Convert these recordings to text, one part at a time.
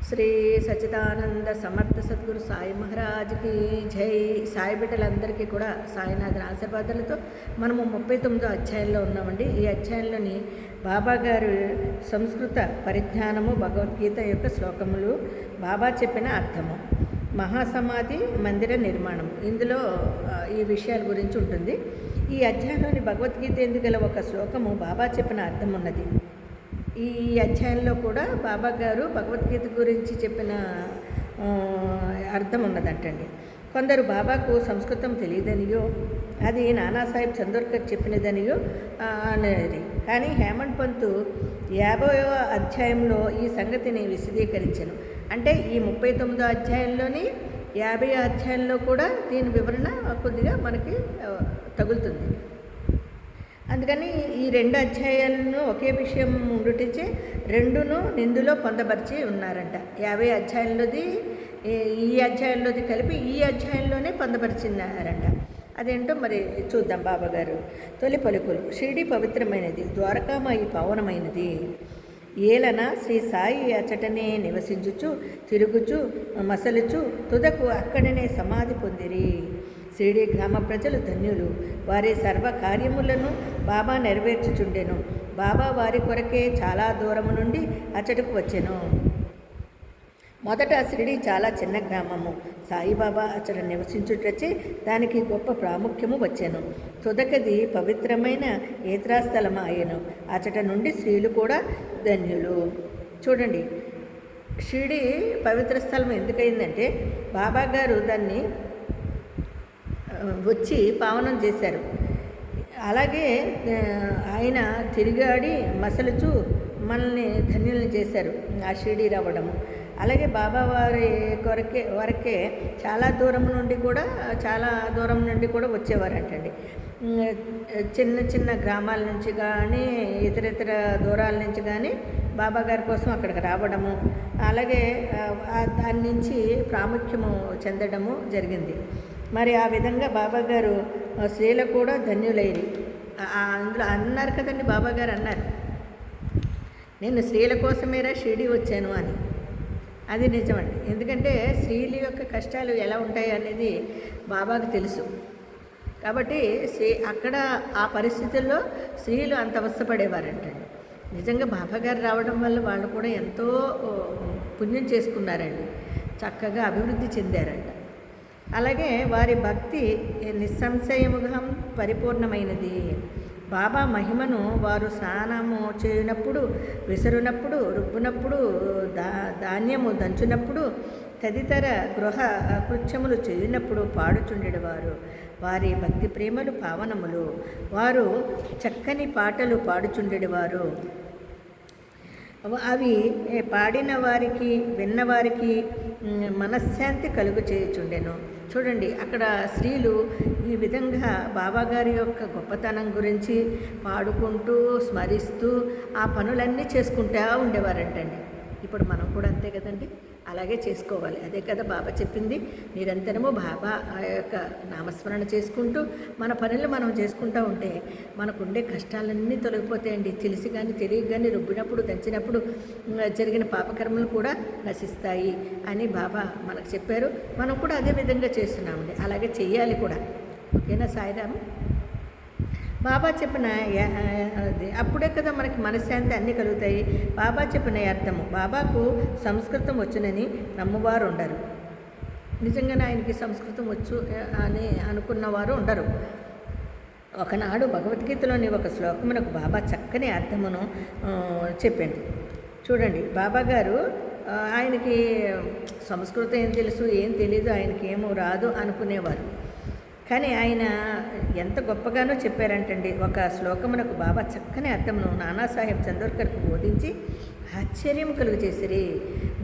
శ్రీ సచ్చిదానంద సమర్థ సద్గురు సాయి మహారాజ్కి జై. సాయి బిడ్డలందరికీ కూడా సాయినాథన్ ఆశీర్వాదాలతో మనము 39వ అధ్యాయంలో ఉన్నామండి. ఈ అధ్యాయంలోని బాబా గారు సంస్కృత పరిజ్ఞానము, భగవద్గీత యొక్క శ్లోకములు, బాబా చెప్పిన అర్థము, మహాసమాధి మందిర నిర్మాణం, ఇందులో ఈ విషయాల గురించి ఉంటుంది. ఈ అధ్యాయంలోని భగవద్గీత ఎందుగల ఒక శ్లోకము బాబా చెప్పిన అర్థం ఉన్నది. ఈ అధ్యాయంలో కూడా బాబా గారు భగవద్గీత గురించి చెప్పిన అర్థం ఉన్నదంటండి. కొందరు బాబాకు సంస్కృతం తెలియదనియో, అది నానాసాహెబ్ చందోర్కర్ చెప్పినదనియో అనేది. కానీ హేమంత్ పంత్ 50వ అధ్యాయంలో ఈ సంగతిని విశదీకరించాను. అంటే ఈ 39వ అధ్యాయంలోని 50వ అధ్యాయంలో కూడా దీని వివరణ కొద్దిగా మనకి తగులుతుంది. అందుకని ఈ 2 అధ్యాయాలను ఒకే విషయం ఉండుటించే రెండును నిందులో పొందపరిచి ఉన్నారంట. 50 అధ్యాయంలోది ఈ అధ్యాయంలోది కలిపి ఈ అధ్యాయంలోనే పొందపరిచినారంట. అదేంటో మరి చూద్దాం. బాబా గారు తొలి పలుకులు. షిరిడి పవిత్రమైనది, ద్వారకామాయి పావనమైనది. ఏలన శ్రీ సాయి అచటనే నివసించుచు తిరుగుచు మసలుచు తుదకు అక్కడనే సమాధి పొందిరి. షిరిడి గ్రామ ప్రజలు ధన్యులు. వారి సర్వ కార్యములను బాబా నెరవేర్చుచుండెను. బాబా వారి కొరకే చాలా దూరము నుండి అచ్చటకు వచ్చెను. మొదట షిరిడి చాలా చిన్న గ్రామము. సాయిబాబా అచ్చట నివసించుటచే దానికి గొప్ప ప్రాముఖ్యము వచ్చెను. తుదకది పవిత్రమైన యాత్రాస్థలము అయ్యెను. అచ్చట నుండి స్త్రీలు కూడా ధన్యులు. చూడండి, షిరిడి పవిత్ర స్థలం ఎందుకయిందంటే బాబా గారు దాన్ని వచ్చి పావనం చేశారు. అలాగే ఆయన తిరిగాడి మసలుచూ మనల్ని ధన్యులను చేశారు ఆ షిరిడి రావడము. అలాగే బాబా వారి వరకే చాలా దూరం నుండి కూడా వచ్చేవారంటండి. చిన్న చిన్న గ్రామాల నుంచి కానీ ఇతర దూరాల నుంచి కానీ బాబా గారి కోసం అక్కడికి రావడము, అలాగే దాని నుంచి ప్రాముఖ్యము చెందడము జరిగింది. మరి ఆ విధంగా బాబా గారు స్త్రీలు కూడా ధన్యులైరి. అందులో అన్నారు కదండి, బాబా గారు అన్నారు, నేను స్త్రీల కోసమేరా షిరిడి వచ్చాను అని. అది నిజమండి. ఎందుకంటే స్త్రీల యొక్క కష్టాలు ఎలా ఉంటాయి అనేది బాబాకు తెలుసు. కాబట్టి అక్కడ ఆ పరిస్థితుల్లో స్త్రీలు అంత అవస్థపడేవారంటండి. నిజంగా బాబా గారు రావడం వల్ల వాళ్ళు కూడా ఎంతో పుణ్యం చేసుకున్నారండి, చక్కగా అభివృద్ధి చెందారంట. అలాగే వారి భక్తి నిస్సంశయముగా పరిపూర్ణమైనది. బాబా మహిమను వారు స్నానము చేయునప్పుడు, విసరునప్పుడు, రుబ్బునప్పుడు, ధాన్యము దంచునప్పుడు, తదితర గృహ కృత్యములు చేయునప్పుడు పాడుచుండెడివారు. వారి భక్తి ప్రేమలు పావనములు. వారు చక్కని పాటలు పాడుచుండెడివారు. అవి పాడిన వారికి, విన్నవారికి మనశ్శాంతి కలుగు చేయుచుండెను. చూడండి, అక్కడ స్త్రీలు ఈ విధంగా బాబాగారి యొక్క గొప్పతనం గురించి పాడుకుంటూ స్మరిస్తూ ఆ పనులన్నీ చేసుకుంటూ ఉండేవారంటండి. ఇప్పుడు మనం కూడా అంతే కదండి, అలాగే చేసుకోవాలి. అదే కదా బాబా చెప్పింది, నిరంతరము బాబా యొక్క నామస్మరణ చేసుకుంటూ మన పనులు మనం చేసుకుంటూ ఉంటే మనకుండే కష్టాలన్నీ తొలగిపోతాయండి. తెలిసి కానీ తెలియక కానీ రుబ్బినప్పుడు, దంచినప్పుడు జరిగిన పాపకర్మలు కూడా నశిస్తాయి అని బాబా మనకు చెప్పారు. మనం కూడా అదే విధంగా చేస్తున్నామండి, అలాగే చెయ్యాలి కూడా. ఓకేనా సాయిరామ్? బాబా చెప్పిన అప్పుడే కదా మనకి మనశ్శాంతి అన్నీ కలుగుతాయి. బాబా చెప్పిన అర్థము, బాబాకు సంస్కృతం వచ్చునని నమ్మవారు ఉండరు. నిజంగానే ఆయనకి సంస్కృతం వచ్చు అని అనుకున్నవారు ఉండరు. ఒకనాడు భగవద్గీతలోని ఒక శ్లోకమునకు బాబా చక్కని అర్థమును చెప్పాను. చూడండి, బాబా గారు ఆయనకి సంస్కృతం ఏం తెలుసు, ఏం తెలీదు, ఆయనకి ఏమో రాదు అనుకునేవారు. కానీ ఆయన ఎంత గొప్పగానో చెప్పారంటండి. ఒక శ్లోకమునకు బాబా చక్కని అర్థమును నానాసాహెబ్ చందోర్కర్కు బోధించి ఆశ్చర్యం కలుగు చేసిరి.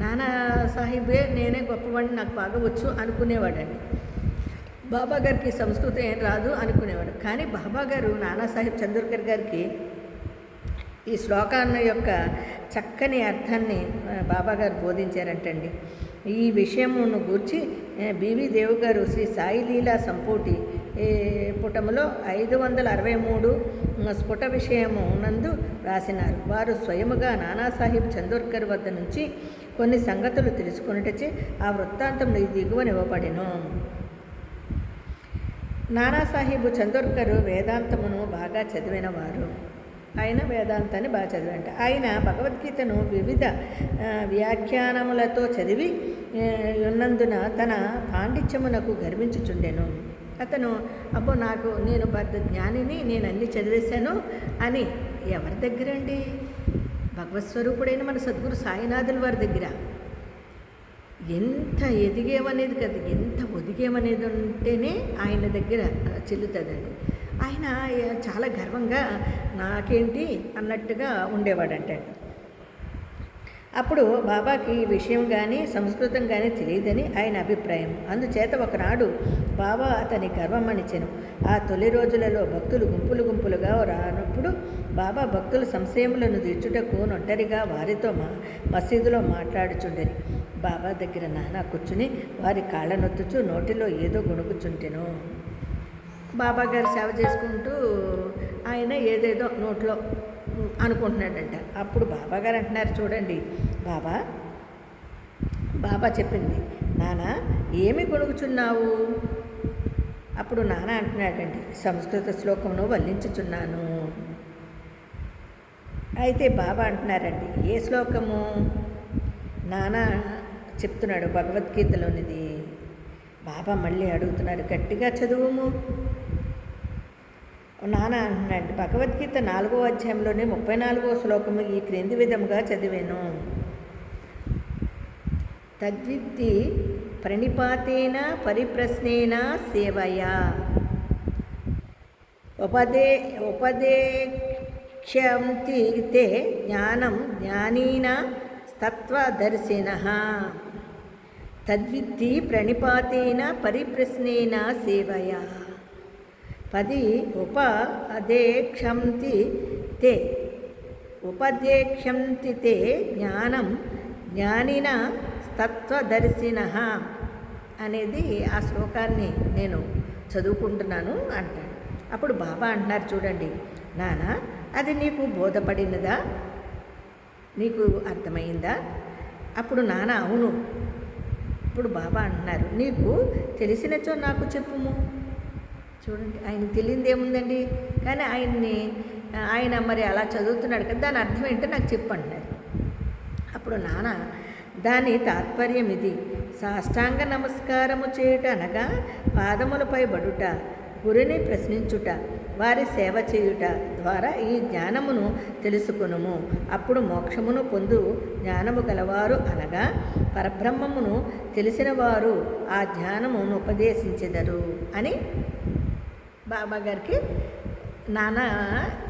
నానాసాహెబే నేనే గొప్పవాడిని, నాకు బాగా వచ్చు అనుకునేవాడండి. బాబా గారికి సంస్కృతం ఏం రాదు అనుకునేవాడు. కానీ బాబా గారు నానాసాహెబ్ చందోర్కర్ గారికి ఈ శ్లోకాన్ని యొక్క చక్కని అర్థాన్ని బాబాగారు బోధించారంటండి. ఈ విషయమును గూర్చి బివి దేవు గారు శ్రీ సాయి లీలా సంపుటి పుటములో 563 స్ఫుట విషయము నందు రాసినారు. వారు స్వయముగా నానాసాహెబ్ చందోర్కర్ వద్ద నుంచి కొన్ని సంగతులు తెలుసుకొనుటచే ఆ వృత్తాంతం దిగువనివ్వబడెను. నానాసాహెబు చందోర్కర్ వేదాంతమును బాగా చదివినవారు. ఆయన వేదాంతాన్ని బాగా చదివంట. ఆయన భగవద్గీతను వివిధ వ్యాఖ్యానములతో చదివి ఉన్నందున తన పాండిత్యమునకు గర్వించుచుండెను. అతను నేను పెద్ద జ్ఞానిని, నేను అన్నీ చదివేశాను అని ఎవరి దగ్గర అండి? భగవత్ స్వరూపుడైన మన సద్గురు సాయినాథుల వారి దగ్గర. ఎంత ఎదిగేమనేది కదా, ఎంత ఒదిగేమనేది ఉంటేనే ఆయన దగ్గర చెల్లుతుందండి. ఆయన చాలా గర్వంగా నాకేంటి అన్నట్టుగా ఉండేవాడంటే. అప్పుడు బాబాకి ఈ విషయం కానీ సంస్కృతం కానీ తెలియదని ఆయన అభిప్రాయం. అందుచేత ఒకనాడు బాబా అతని గర్వమణిచెను. ఆ తొలి రోజులలో భక్తులు గుంపులుగా రానప్పుడు బాబా భక్తుల సంశయములను తీర్చుటకు ఒంటరిగా వారితో మసీదులో మాట్లాడుచుండెని. బాబా దగ్గర నాన్న కూర్చుని వారి కాళ్ళనొత్తుచు నోటిలో ఏదో గొణుకుచుంటెను. బాబా గారు సేవ చేసుకుంటూ ఆయన ఏదేదో నోట్లో అనుకుంటున్నాడంట. అప్పుడు బాబా గారు అంటున్నారు, చూడండి బాబా చెప్పింది, నాన్న ఏమి గొణుకుచున్నావు? అప్పుడు నాన్న అంటున్నాడండి, సంస్కృత శ్లోకమును వల్లించుచున్నాను. అయితే బాబా అంటున్నారండి, ఏ శ్లోకము? నాన్న చెప్తున్నాడు భగవద్గీతలోనిది. బాబా మళ్ళీ అడుగుతున్నారు, గట్టిగా చదువుము. నాన్న అంటున్నాడు, భగవద్గీత 4వ అధ్యాయంలోనే 34వ శ్లోకము ఈ క్రింది విధముగా చదివాను. తద్విద్ధి ప్రణిపాతేన పరిప్రశ్నేన సేవయా ఉపదేక్ష్యంతి తే జ్ఞానం జ్ఞానీనా తత్వదర్శినః. తద్విద్ధి ప్రణిపాతేన పరిప్రశ్నేన సేవయా ఉపదేక్ష్యంతి తే జ్ఞానం జ్ఞానిన తత్వదర్శినః అనేది ఆ శ్లోకాన్ని నేను చదువుకుంటున్నాను అంటాడు. అప్పుడు బాబా అంటున్నారు, చూడండి నాన్న, అది నీకు బోధపడినదా? నీకు అర్థమైందా? అప్పుడు నాన్న అవును. ఇప్పుడు బాబా అంటున్నారు, నీకు తెలిసినచో నాకు చెప్పుము. చూడండి, ఆయనకు తెలియదు ఏముందండి, కానీ ఆయన మరి అలా చదువుతున్నాడు కదా, దాని అర్థం ఏంటో నాకు చెప్పు అంటున్నారు. అప్పుడు నాన్న, దాని తాత్పర్యం ఇది: సాష్టాంగ నమస్కారము చేయుట అనగా పాదములపై బడుట, గురిని ప్రశ్నించుట, వారి సేవ చేయుట ద్వారా ఈ జ్ఞానమును తెలుసుకునుము. అప్పుడు మోక్షమును పొందు జ్ఞానము గలవారు అనగా పరబ్రహ్మమును తెలిసిన వారు ఆ జ్ఞానమును ఉపదేశించెదరు అని బాబా గారికి నాన్న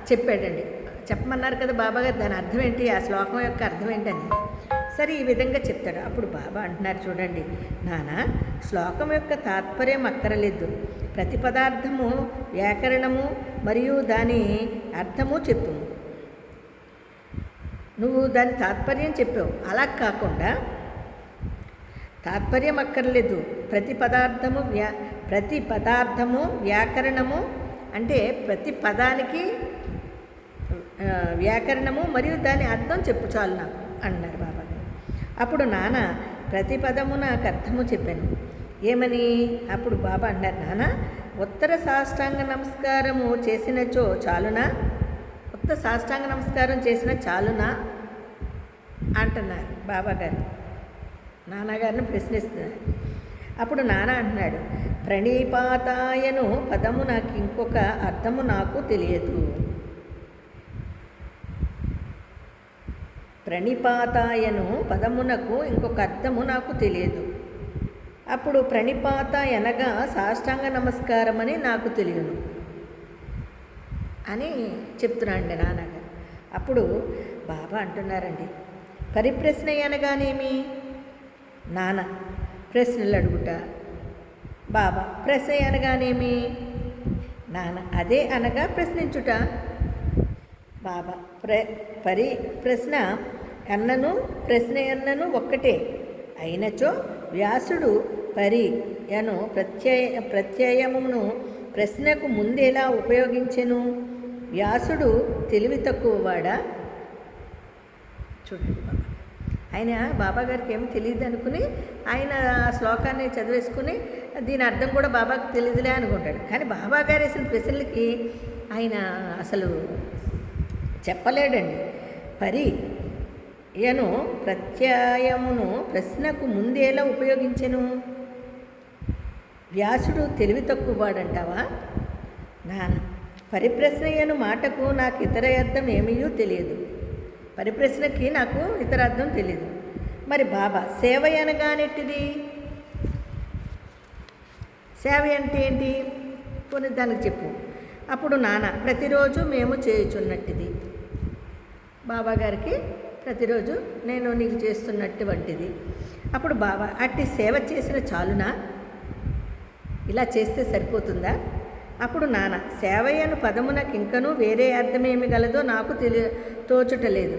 చెప్పాడండి. చెప్పమన్నారు కదా బాబాగారు, దాని అర్థం ఏంటి, ఆ శ్లోకం యొక్క అర్థం ఏంటని. సరే, ఈ విధంగా చెప్తాడు. అప్పుడు బాబా అంటున్నారు, చూడండి నాన్న, శ్లోకం యొక్క తాత్పర్యం అక్కరలేదు. ప్రతి పదార్థము వ్యాకరణము మరియు దాని అర్థము చెప్పు. నువ్వు దాని తాత్పర్యం చెప్పావు, అలా కాకుండా తాత్పర్యం అక్కర్లేదు. ప్రతి పదార్థము వ్యాకరణము అంటే ప్రతి పదానికి వ్యాకరణము మరియు దాని అర్థం చెప్పు చాలు నాకు అన్నారు బాబా. అప్పుడు నాన్న ప్రతి పదము నాకు అర్థము చెప్పాను. ఏమని? అప్పుడు బాబా అన్నారు, నాన్న, ఉత్తర సాష్టాంగ నమస్కారము చేసినచో చాలునా? ఉత్తర సాష్టాంగ నమస్కారం చేసిన చాలునా అంటున్నారు బాబా గారు. నాన్నగారిని ప్రశ్నిస్తున్నారు. అప్పుడు నాన్న అంటున్నాడు, ప్రణిపాతాయను పదము నాకు ఇంకొక అర్థము నాకు తెలియదు. ప్రణిపాతాయను పదమునకు ఇంకొక అర్థము నాకు తెలియదు. అప్పుడు ప్రణిపాత అనగా సాష్టాంగ నమస్కారం అని నాకు తెలియను అని చెప్తున్నాండి నాన్నగారు. అప్పుడు బాబా అంటున్నారండి, పరిప్రశ్న అనగానేమి? నాన్న ప్రశ్నలు అడుగుట. బాబా ప్రశ్న అనగానేమి? నాన్న అదే అనగా ప్రశ్నించుట. బాబా ప్రశ్న అన్నను ప్రశ్న అన్నను ఒక్కటే అయినచో వ్యాసుడు అను ప్రత్యయమును ప్రశ్నకు ముందెలా ఉపయోగించెను? వ్యాసుడు తెలివి తక్కువవాడా? చూడండి బాబా, ఆయన బాబాగారికి ఏమి తెలియదు అనుకుని ఆయన ఆ శ్లోకాన్ని చదివేసుకుని దీని అర్థం కూడా బాబాకి తెలియదులే అనుకుంటాడు. కానీ బాబాగారు వేసిన ప్రశ్నలకి ఆయన అసలు చెప్పలేడండి. యను ప్రత్యయమును ప్రశ్నకు ముందేలా ఉపయోగించెను? వ్యాసుడు తెలివి తక్కువ వాడంటావా? పరిప్రశ్నయను మాటకు నాకు ఇతర అర్థం ఏమీ తెలియదు. పరిప్రశ్నకి నాకు ఇతర అర్థం తెలియదు. మరి బాబా సేవ అనగానెట్టిది? సేవ అంటే ఏంటి? కొన్ని దానికి చెప్పు. అప్పుడు ప్రతిరోజు మేము చేయుచున్నట్టుది. బాబాగారికి ప్రతిరోజు నేను నీకు చేస్తున్నట్టు వంటిది. అప్పుడు బాబా అట్టి సేవ చేసిన చాలునా? ఇలా చేస్తే సరిపోతుందా? అప్పుడు సేవయను పదమునకు ఇంకనూ వేరే అర్థమేమి గలదో నాకు తోచుటలేదు.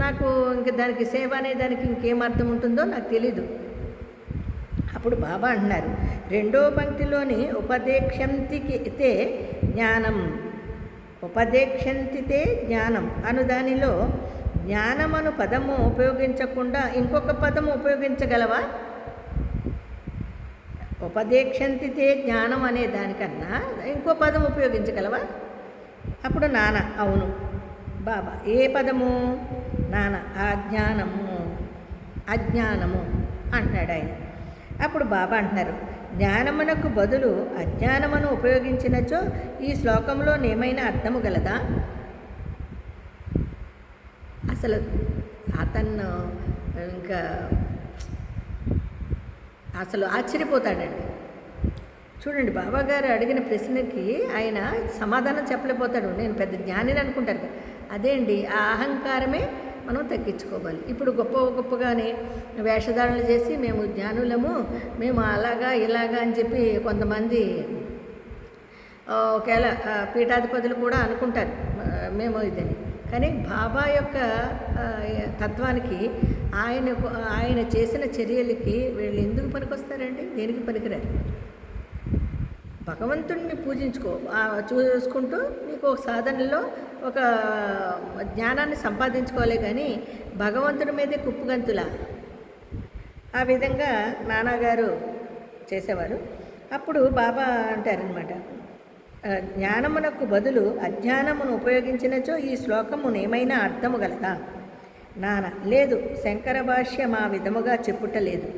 నాకు ఇంక దానికి సేవ అనే దానికి ఇంకేం అర్థం ఉంటుందో నాకు తెలీదు. అప్పుడు బాబా అంటున్నారు, రెండో పంక్తిలోని ఉపదేక్షంతితే జ్ఞానం, ఉపదేక్షంతితే జ్ఞానం అను దానిలో జ్ఞానమను పదము ఉపయోగించకుండా ఇంకొక పదము ఉపయోగించగలవా? ఉపదేక్షంతితే జ్ఞానం అనే దానికన్నా ఇంకో పదం ఉపయోగించగలవా? అప్పుడు అవును. బాబా ఏ పదము? అజ్ఞానము అంటున్నాడు ఆయన. అప్పుడు బాబా అంటున్నారు, జ్ఞానమునకు బదులు అజ్ఞానమును ఉపయోగించినచో ఈ శ్లోకంలో ఏమైనా అర్థము గలదా? అసలు అతను ఇంకా అసలు ఆశ్చర్యపోతాడండి. చూడండి, బాబాగారు అడిగిన ప్రశ్నకి ఆయన సమాధానం చెప్పలేకపోతాడు. నేను పెద్ద జ్ఞానిని అనుకుంటారు. అదే అండి, ఆ అహంకారమే మనం తగ్గించుకోవాలి. ఇప్పుడు గొప్పగానే వేషధారణలు చేసి మేము జ్ఞానులము, మేము అలాగా ఇలాగా అని చెప్పి కొంతమంది ఒకవేళ పీఠాధిపతులు కూడా అనుకుంటారు మేము ఇదని. కానీ బాబా యొక్క తత్వానికి ఆయన చేసిన చర్యలకి వీళ్ళు ఎందుకు పనికొస్తారండి? దేనికి పనికిరారు. భగవంతుడిని చూసుకుంటూ నీకు ఒక సాధనలో ఒక జ్ఞానాన్ని సంపాదించుకోవాలి. కానీ భగవంతుడి మీదే కుప్పుగంతులా ఆ విధంగా నాన్నగారు చేసేవారు. అప్పుడు బాబా అంటారనమాట, జ్ఞానమునకు బదులు అజ్ఞానమును ఉపయోగించినచో ఈ శ్లోకమును ఏమైనా అర్థము గలదా? లేదు, శంకర భాష్యం ఆ విధముగా చెప్పుటలేదు.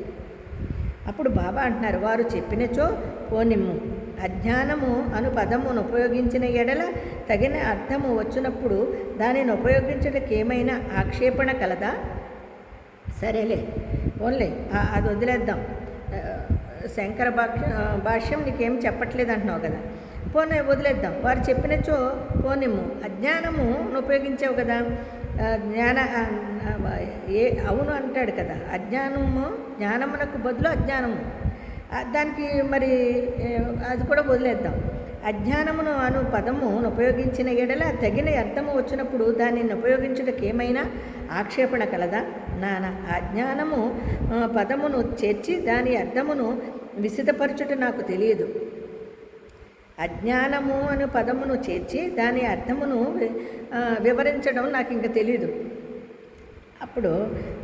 అప్పుడు బాబా అంటున్నారు, వారు చెప్పినచో పోనిమ్ము. అజ్ఞానము అను పదమును ఉపయోగించిన ఎడల తగిన అర్థము వచ్చినప్పుడు దానిని ఉపయోగించడానికి ఏమైనా ఆక్షేపణ కలదా? సరేలే, ఓన్లే అది వదిలేద్దాం. శంకర భాష్యం నీకేం చెప్పట్లేదు అంటున్నావు కదా, పోనీ వదిలేద్దాం. వారు చెప్పినచో పోనిమ్ము. అజ్ఞానమును ఉపయోగించావు కదా, అవును అంటాడు కదా. జ్ఞానమునకు బదులు అజ్ఞానము, దానికి మరి అది కూడా వదిలేద్దాం. అజ్ఞానమును అను పదమును ఉపయోగించిన ఎడల తగిన అర్థము వచ్చినప్పుడు దానిని ఉపయోగించడానికి ఏమైనా ఆక్షేపణ కలదా? అజ్ఞానము పదమును చేర్చి దాని అర్థమును విశదపరచుట నాకు తెలియదు. అజ్ఞానము అను పదమును చేర్చి దాని అర్థమును వివరించడం నాకు ఇంకా తెలియదు. అప్పుడు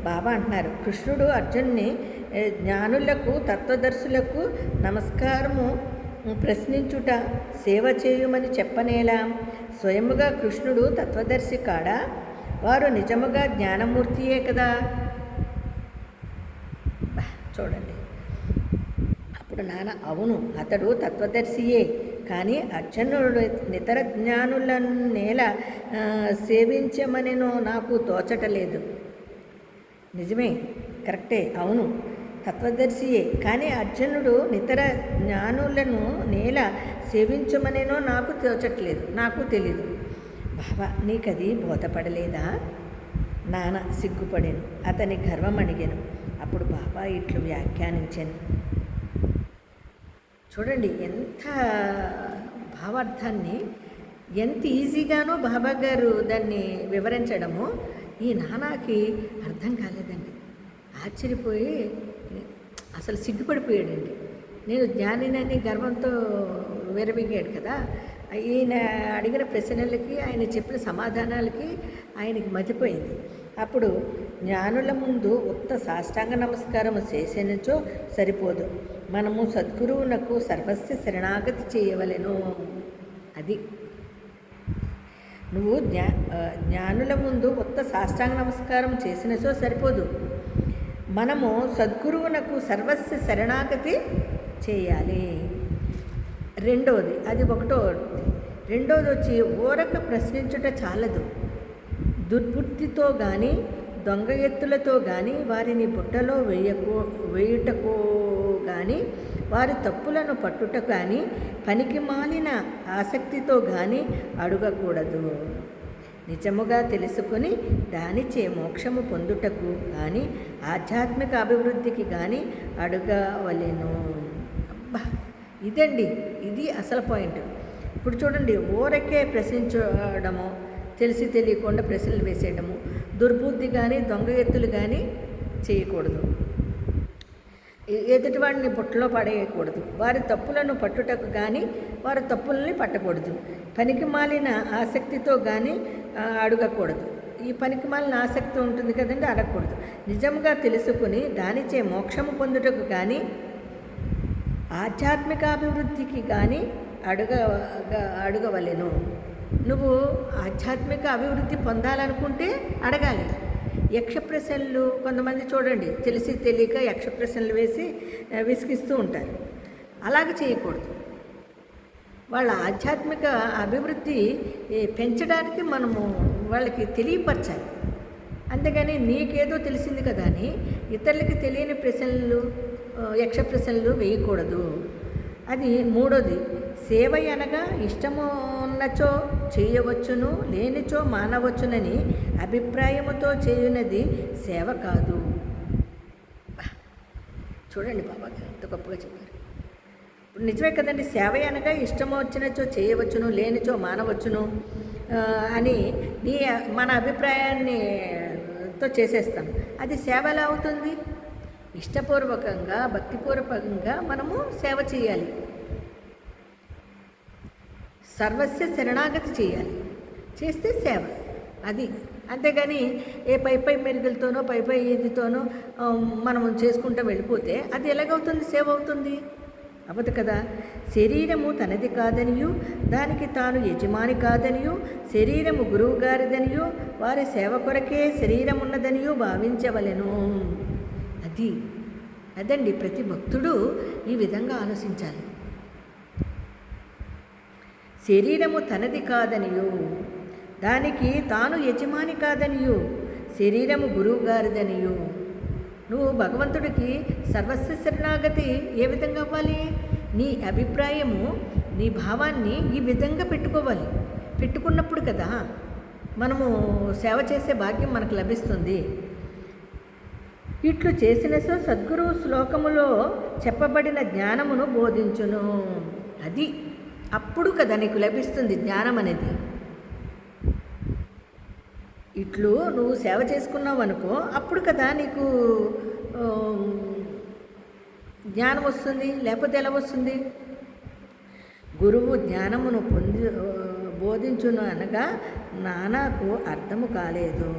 బాబా అంటున్నారు, కృష్ణుడు అర్జున్ని జ్ఞానులకు తత్వదర్శులకు నమస్కారము ప్రశ్నించుట సేవ చేయుమని చెప్పనేలా? స్వయముగా కృష్ణుడు తత్వదర్శి కాడా? వారు నిజముగా జ్ఞానమూర్తియే కదా. చూడండి, అప్పుడు అవును, అతడు తత్వదర్శియే. కానీ అర్జునుడు ఇతర జ్ఞానులను నేల సేవించమనినో నాకు తోచటలేదు. నిజమే, కరెక్టే, అవును, తత్వదర్శియే. కానీ అర్జునుడు ఇతర జ్ఞానులను నేల సేవించమనేనో నాకు తోచట్లేదు, నాకు తెలీదు. బాబా నీకది బోధపడలేదా? సిగ్గుపడాను, అతని గర్వం అడిగాను. అప్పుడు బాబా ఇట్లు వ్యాఖ్యానించాను. చూడండి, ఎంత భావార్థాన్ని ఎంత ఈజీగానో బాబా గారు దాన్ని వివరించడము ఈ నాన్నకి అర్థం కాలేదండి. ఆశ్చర్యపోయి అసలు సిగ్గుపడిపోయాడండి. నేను జ్ఞానినని గర్వంతో విరమిగాడు కదా. ఈయన అడిగిన ప్రశ్నలకి ఆయన చెప్పిన సమాధానాలకి ఆయనకి మతిపోయింది. అప్పుడు జ్ఞానుల ముందు ఉత్త సాష్టాంగ నమస్కారము చేసినచో సరిపోదు, మనము సద్గురువునకు సర్వస్వ శరణాగతి చేయవలెను. అది నువ్వు జ్ఞానుల ముందు ఉత్త సాష్టాంగ నమస్కారం చేసినచో సరిపోదు, మనము సద్గురువునకు సర్వస్వ శరణాగతి చేయాలి. రెండోది, అది రెండోది వచ్చి ఊరక ప్రశ్నించుట చాలదు. దుర్బుద్ధితో కానీ దొంగ ఎత్తులతో కానీ వారిని బుట్టలో వేయుటకో కానీ వారి తప్పులను పట్టుట కానీ పనికి మాలిన ఆసక్తితో కానీ అడగకూడదు. నిజముగా తెలుసుకుని దానిచే మోక్షము పొందుటకు కానీ ఆధ్యాత్మిక అభివృద్ధికి కానీ అడగవలెను. అబ్బా, ఇదండి, ఇది అసలు పాయింట్. ఇప్పుడు చూడండి, ఊరకే ప్రశ్నించడము, తెలిసి తెలియకుండా ప్రశ్నలు వేసేయడము, దుర్బుద్ధి కానీ దొంగ ఎత్తులు కానీ చేయకూడదు, ఎదుటివాడిని బుట్టలో పడేయకూడదు, వారి తప్పులను పట్టుటకు కానీ వారి తప్పులని పట్టకూడదు, పనికి మాలిన ఆసక్తితో కానీ అడగకూడదు. ఈ పనికి మాలిన ఆసక్తి ఉంటుంది కదండి, అడగకూడదు. నిజంగా తెలుసుకుని దానిచే మోక్షము పొందుటకు కానీ ఆధ్యాత్మిక అభివృద్ధికి కానీ అడగవలెను. నువ్వు ఆధ్యాత్మిక అభివృద్ధి పొందాలనుకుంటే అడగాలి. యక్ష ప్రశ్నలు కొంతమంది చూడండి, తెలిసి తెలియక యక్ష ప్రశ్నలు వేసి విసిగిస్తూ ఉంటారు. అలాగే చేయకూడదు. వాళ్ళ ఆధ్యాత్మిక అభివృద్ధి పెంచడానికి మనము వాళ్ళకి తెలియపరచాలి. అంతేగాని నీకేదో తెలిసింది కదా అని ఇతరులకి తెలియని ప్రశ్నలు, యక్ష ప్రశ్నలు వేయకూడదు. అది మూడోది, సేవ అనగా ఇష్టము ఉన్నచో చేయవచ్చును, లేనిచో మానవచ్చునని అభిప్రాయముతో చేయునది సేవ కాదు. చూడండి బాబా ఎంత గొప్పగా చెప్పారు. ఇప్పుడు నిజమే కదండి, సేవ అనగా ఇష్టము వచ్చినచో చేయవచ్చును, లేనిచో మానవచ్చును అని మన అభిప్రాయాన్నితో చేసేస్తాం. అది సేవ ఎలా అవుతుంది? ఇష్టపూర్వకంగా భక్తిపూర్వకంగా మనము సేవ చేయాలి, సర్వస్వ శరణాగతి చేయాలి. చేస్తే సేవ అది. అంతేగాని ఏ పై మెరుగులతోనో పై ఇదితోనో మనం చేసుకుంటూ వెళ్ళిపోతే అది ఎలాగవుతుంది? సేవ అవుతుంది? అవ్వదు కదా. శరీరము తనది కాదనియు దానికి తాను యజమాని కాదనియు, శరీరము గురువు గారిదనియు వారి సేవ కొరకే శరీరం ఉన్నదనియు భావించవలెను. అదండి, ప్రతి భక్తుడు ఈ విధంగా ఆలోచించాలి. శరీరము తనది కాదనియు దానికి తాను యజమాని కాదనియు, శరీరము గురువు గారిదనియు. నువ్వు భగవంతుడికి సర్వస్వ శరణాగతి ఏ విధంగా అవ్వాలి? నీ అభిప్రాయము, నీ భావాన్ని ఈ విధంగా పెట్టుకోవాలి. పెట్టుకున్నప్పుడు కదా మనము సేవ చేసే భాగ్యం మనకు లభిస్తుంది. ఇట్లు చేసిన సద్గురు శ్లోకములో చెప్పబడిన జ్ఞానమును బోధించును. అది అప్పుడు కదా నీకు లభిస్తుంది జ్ఞానం అనేది. ఇట్లు నువ్వు సేవ చేసుకున్నావు అనుకో, అప్పుడు కదా నీకు జ్ఞానం వస్తుంది. లేకపోతే ఎలా వస్తుంది? గురువు జ్ఞానమును బోధించును అనగా నానాకు అర్థము కాలేదు.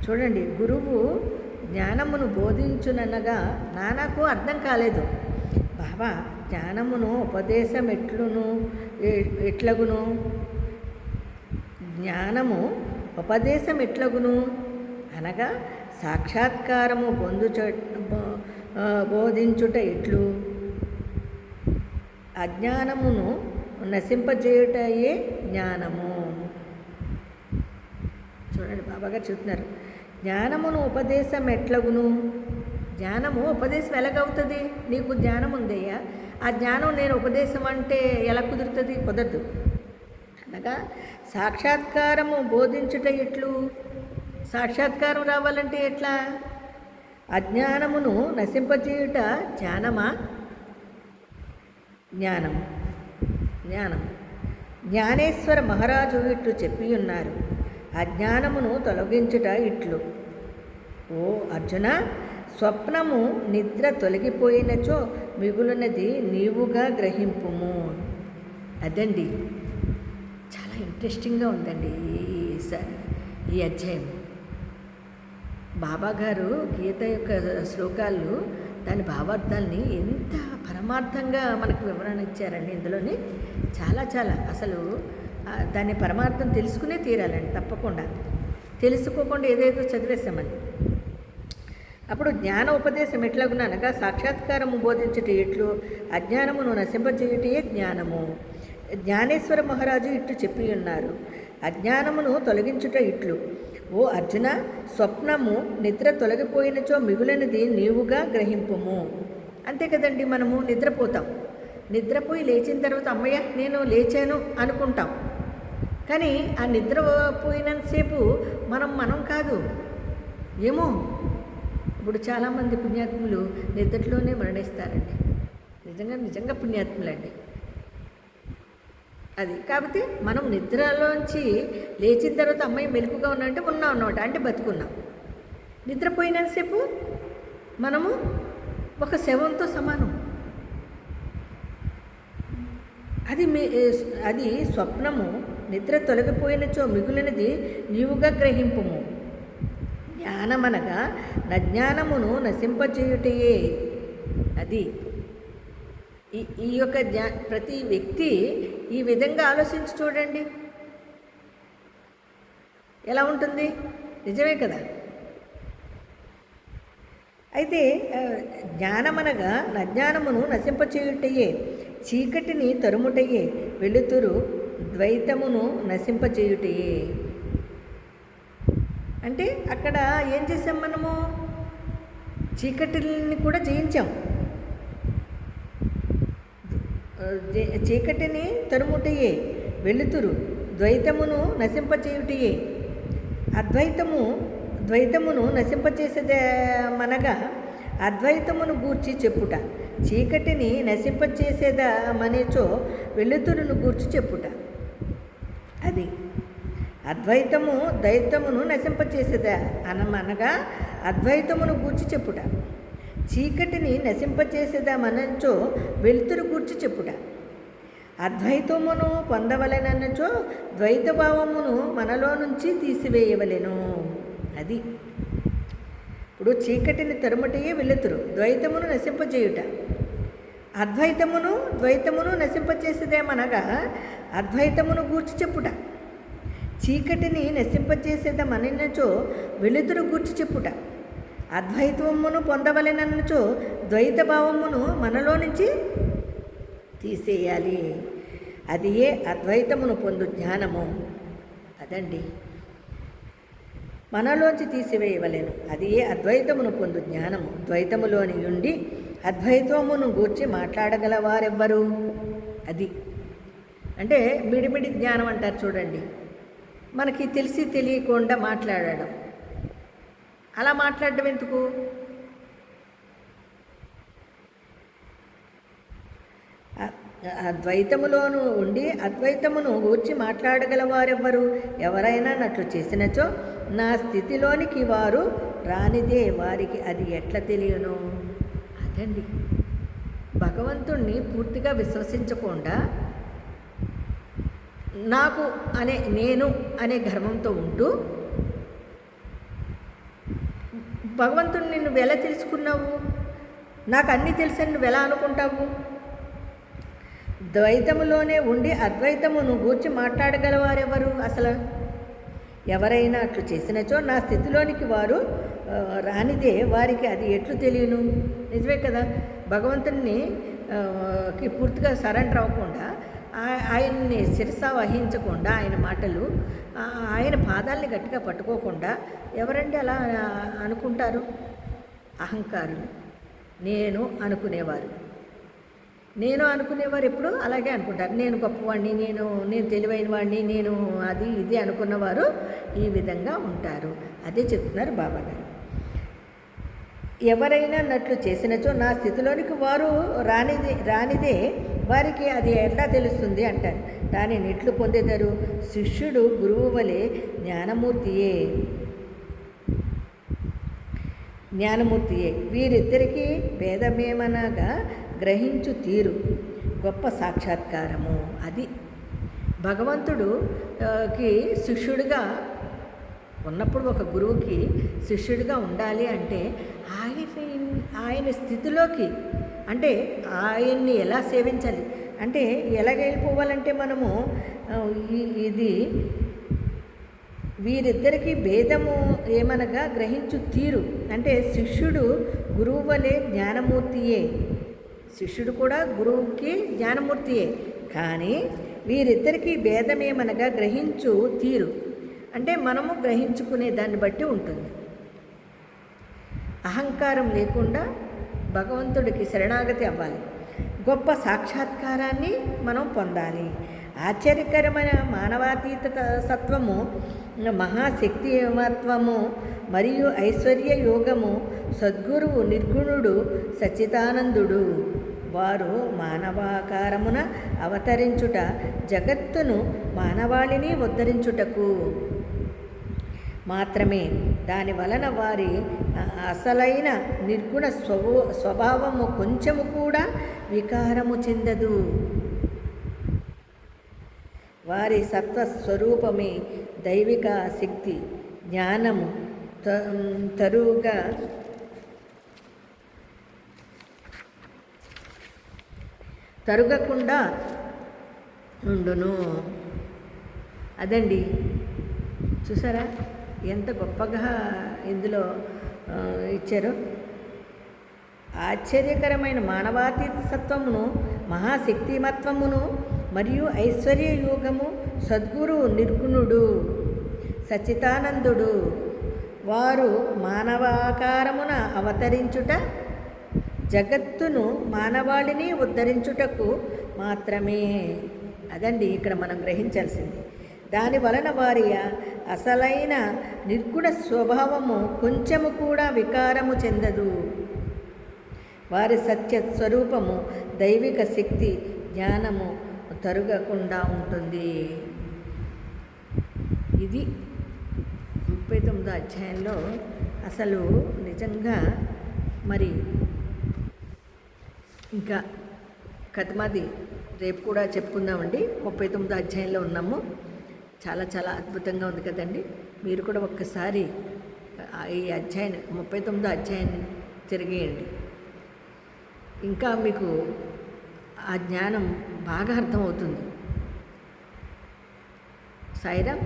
చూడండి, గురువు జ్ఞానమును బోధించుననగా నానాకు అర్థం కాలేదు. బాబా జ్ఞానమును ఉపదేశం ఎట్లగును? జ్ఞానము ఉపదేశం ఎట్లగును అనగా సాక్షాత్కారము బోధించుట ఎట్లు? అజ్ఞానమును నశింపజేయుటయే జ్ఞానము. చూడండి, బాబాగా చెప్తున్నారు, జ్ఞానమును ఉపదేశం ఎట్లగును? జ్ఞానము ఉపదేశం ఎలాగవుతుంది? నీకు జ్ఞానం ఉందయ్యా, ఆ జ్ఞానం నేను ఉపదేశం అంటే ఎలా కుదురుతుంది? కుదరదు. అనగా సాక్షాత్కారము బోధించుట ఎట్లు? సాక్షాత్కారం రావాలంటే ఎట్లా? అజ్ఞానమును నశింపజేయుట జ్ఞానమా? జ్ఞానం. జ్ఞానేశ్వర మహారాజు ఇట్లు చెప్పి ఉన్నారు, అజ్ఞానమును తొలగించుట ఇట్లు. ఓ అర్జున, స్వప్నము నిద్ర తొలగిపోయినచో మిగులున్నది నీవుగా గ్రహింపుము. అదండి, చాలా ఇంట్రెస్టింగ్గా ఉందండి ఈ అధ్యాయం. బాబాగారు గీత యొక్క శ్లోకాలు దాని భావార్థాలని ఎంత పరమార్థంగా మనకు వివరణ ఇచ్చారండి. ఇందులోని చాలా చాలా అసలు దాని పరమార్థం తెలుసుకునే తీరాలండి. తప్పకుండా తెలుసుకోకుండా ఏదేదో చదివేశామని. అప్పుడు జ్ఞాన ఉపదేశం ఎట్లాగున అనగా సాక్షాత్కారము బోధించుట ఎట్లు, అజ్ఞానమును నశింపచేయుటయే జ్ఞానము. జ్ఞానేశ్వర మహారాజు ఇట్లు చెప్పి ఉన్నారు, అజ్ఞానమును తొలగించుట ఇట్లు. ఓ అర్జున, స్వప్నము నిద్ర తొలగిపోయినచో మిగులనిది నీవుగా గ్రహింపుము. అంతే కదండి, మనము నిద్రపోతాం. నిద్రపోయి లేచిన తర్వాత అమ్మయ్య నేను లేచాను అనుకుంటాం. కానీ ఆ నిద్రపోయినంతసేపు మనం కాదు. ఏమో ఇప్పుడు చాలామంది పుణ్యాత్ములు నిద్రలోనే మరణిస్తారండి. నిజంగా పుణ్యాత్ములండి అది. కాబట్టి మనం నిద్రలోంచి లేచిన తర్వాత అమ్మాయి మెలకుగా ఉన్నామంటే ఉన్నాం అన్నమాట, అంటే బతుకున్నాం. నిద్రపోయినంతసేపు మనము ఒక శవంతో సమానం. అది స్వప్నము నిద్ర తొలగిపోయినచో మిగులినది నీవుగా గ్రహింపుము. జ్ఞానమనగా నజ్ఞానమును నశింపచేయుటయే. అది ఈ యొక్క ప్రతి వ్యక్తి ఈ విధంగా ఆలోచించి చూడండి, ఎలా ఉంటుంది. నిజమే కదా. అయితే జ్ఞానమనగా నజ్ఞానమును నశింపచేయుటయే, చీకటిని తరుముటయే, వెలుతురు ద్వైతమును నశింపచేయుటయే. అంటే అక్కడ ఏం చేసాం మనము? చీకటిని కూడా జయించాం. చీకటిని తరుముటయే, వెలుతురు ద్వైతమును నశింపచేయుటయే. ద్వైతమును నశింపచేసేదమనగా అద్వైతమును గూర్చి చెప్పుట. చీకటిని నశింపచేసేదమనేచో వెలుతురును గూర్చి చెప్పుట. అది ద్వైతమును నశింపచేసేదా అనగా అద్వైతమును గూర్చి చెప్పుట. చీకటిని నశింపచేసేదామనచో వెలుతురు గూర్చి చెప్పుట. అద్వైతమును పొందవలెనన్నచో ద్వైతభావమును మనలో నుంచి తీసివేయవలెను. అది ఇప్పుడు చీకటిని తరుముటయే వెలుతురు, ద్వైతమును నశింపచేయుట. ద్వైతమును నశింపచేసేదేమనగా అద్వైతమును గూర్చి చెప్పుట. చీకటిని నశింపచేసేదమనచో వెలుతురు గూర్చి చెప్పుట. అద్వైతమును పొందవలెనన్నచో ద్వైతభావమును మనలో నుంచి తీసేయాలి. అది ఏ అద్వైతమును పొందు జ్ఞానము. అదండి, మనలోంచి తీసివేయవలెను. అది ఏ అద్వైతమును పొందు జ్ఞానము. ద్వైతములోని ఉండి అద్వైతమును గూర్చి మాట్లాడగలవారెవ్వరు? అది అంటే మిడిమిడి జ్ఞానం అంటారు చూడండి. మనకి తెలిసి తెలియకుండా మాట్లాడడం. అలా మాట్లాడడం ఎందుకు? అద్వైతములోను ఉండి అద్వైతమును గూర్చి మాట్లాడగలవారెవ్వరు? ఎవరైనా నట్లు చేసినచో నా స్థితిలోనికి వారు రానిదే వారికి అది ఎట్లా తెలియను? అదండి, భగవంతుణ్ణి పూర్తిగా విశ్వసించకుండా నేను అనే గర్వంతో ఉంటూ భగవంతుడిని నువ్వు ఎలా తెలుసుకున్నావు? నాకు అన్నీ తెలుసని నువ్వు ఎలా అనుకుంటావు? ద్వైతములోనే ఉండి అద్వైతమును గూర్చి మాట్లాడగలవారెవరు? అసలు ఎవరైనా అట్లు చేసినచో నా స్థితిలోనికి వారు రానిదే వారికి అది ఎట్లు తెలియను? నిజమే కదా. భగవంతుని పూర్తిగా సరెండర్ అవ్వకుండా, ఆయన్ని శిరస వహించకుండా, ఆయన మాటలు, ఆయన పాదాలని గట్టిగా పట్టుకోకుండా ఎవరండి అలా అనుకుంటారు? అహంకారులు, నేను అనుకునేవారు ఎప్పుడు అలాగే అనుకుంటారు. నేను గొప్పవాడిని, నేను తెలివైన వాడిని, నేను అది ఇది అనుకున్నవారు ఈ విధంగా ఉంటారు. అదే చెప్తున్నారు బాబాగారు. ఎవరైనా నట్లు చేసినచో నా స్థితిలోనికి వారు రానిదే వారికి అది ఎట్లా తెలుస్తుంది అంటారు. దానిని ఎట్లు పొందేదారు? శిష్యుడు గురువు వలె జ్ఞానమూర్తియే. వీరిద్దరికీ భేదమేమనగా గ్రహించు తీరు గొప్ప సాక్షాత్కారము. అది భగవంతుడికి శిష్యుడిగా ఉన్నప్పుడు ఒక గురువుకి శిష్యుడిగా ఉండాలి అంటే ఆయన ఆయన స్థితిలోకి, అంటే ఆయన్ని ఎలా సేవించాలి, అంటే ఎలాగ వెళ్ళిపోవాలంటే మనము ఇది వీరిద్దరికీ భేదము ఏమనగా గ్రహించు తీరు. అంటే శిష్యుడు గురువు వలె జ్ఞానమూర్తియే, శిష్యుడు కూడా గురువుకి జ్ఞానమూర్తియే, కానీ వీరిద్దరికీ భేదమేమనగా గ్రహించు తీరు, అంటే మనము గ్రహించుకునే దాన్ని బట్టి ఉంటుంది. అహంకారం లేకుండా భగవంతుడికి శరణాగతి అవ్వాలి, గొప్ప సాక్షాత్కారాన్ని మనం పొందాలి. ఆశ్చర్యకరమైన మానవాతీత సత్వము, మహాశక్తిమత్వము మరియు ఐశ్వర్య యోగము సద్గురువు నిర్గుణుడు సచ్చిదానందుడు. వారు మానవాకారమున అవతరించుట జగత్తును మానవాళిని ఉద్ధరించుటకు మాత్రమే. దాని వలన వారి అసలైన నిర్గుణ స్వభావము కొంచెము కూడా వికారము చెందదు. వారి సత్వస్వరూపమే దైవిక శక్తి, జ్ఞానము తరుగకుండా ఉండును. అదండి, చూసారా ఎంత గొప్పగా ఇందులో ఇచ్చారో. ఆశ్చర్యకరమైన మానవాతీత సత్వమును, మహాశక్తిమత్వమును మరియు ఐశ్వర్య యోగము సద్గురు నిర్గుణుడు సచ్చిదానందుడు. వారు మానవాకారమున అవతరించుట జగత్తును మానవాళిని ఉద్ధరించుటకు మాత్రమే. అదండి ఇక్కడ మనం గ్రహించాల్సింది. దాని వలన వారి అసలైన నిర్గుణ స్వభావము కొంచెము కూడా వికారము చెందదు. వారి సత్య స్వరూపము దైవిక శక్తి, జ్ఞానము తరుగకుండా ఉంటుంది. ఇది 39వ అధ్యాయంలో అసలు నిజంగా మరి ఇంకా కథమాది రేపు కూడా చెప్పుకుందామండి. 39వ అధ్యాయంలో ఉన్నాము. చాలా చాలా అద్భుతంగా ఉంది కదండి. మీరు కూడా ఒక్కసారి ఈ అధ్యాయం 39వ అధ్యాయాన్ని తిరిగేయండి. ఇంకా మీకు ఆ జ్ఞానం బాగా అర్థమవుతుంది. సాయిరామ్.